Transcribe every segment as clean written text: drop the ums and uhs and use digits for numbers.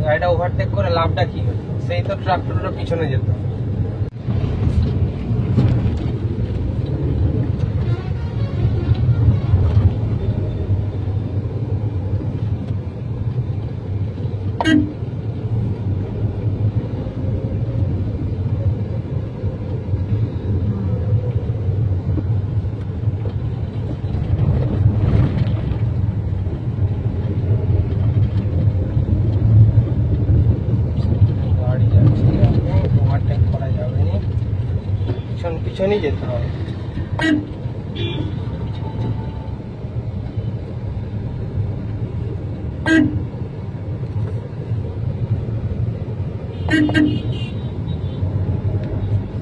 গাড়িটা ওভারটেক করে লাভটা কি হলো? সেই তো ট্রাক্টরের পিছনে যেত। পিছনেই যেতে হবে।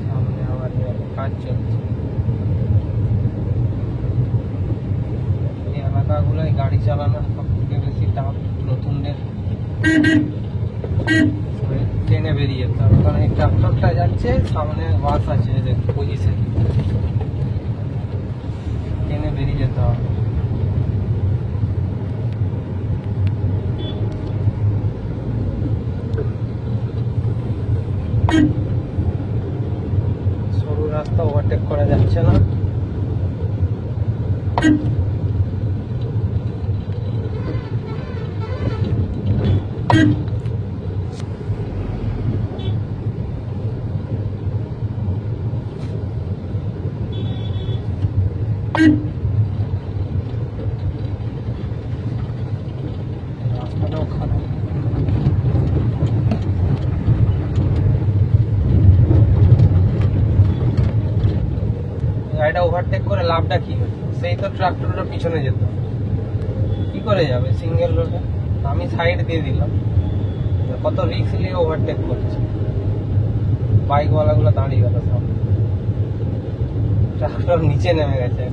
সামনে আবার কাজ চলছে। এই এলাকাগুলোয় গাড়ি চালানো সব থেকে বেশি টাফ নতুনদের। ট্রেনে বেরিয়ে যেতে হবে, কারণ এই ট্রাক্টরটা যাচ্ছে, সামনে বাস আছে পজিশন, ট্রেনে বেরিয়ে যেতে হবে। সরু রাস্তা, ওভারটেক করা যাচ্ছে না। রাস্তাটাও খারাপ। গাড়িটা ওভারটেক করে লাভটা কি হলো? সেই তো ট্রাক্টরের পিছনে যেত। কি করে যাবে সিঙ্গেল রোডে? আমি সাইড দিয়ে দিলাম, কত রিস্ক নিয়ে ওভারটেক করছে। বাইকওয়ালাগুলো দাঁড়িয়ে গেল, সামনে ট্রাক্টর নিচে নেমে গেছে।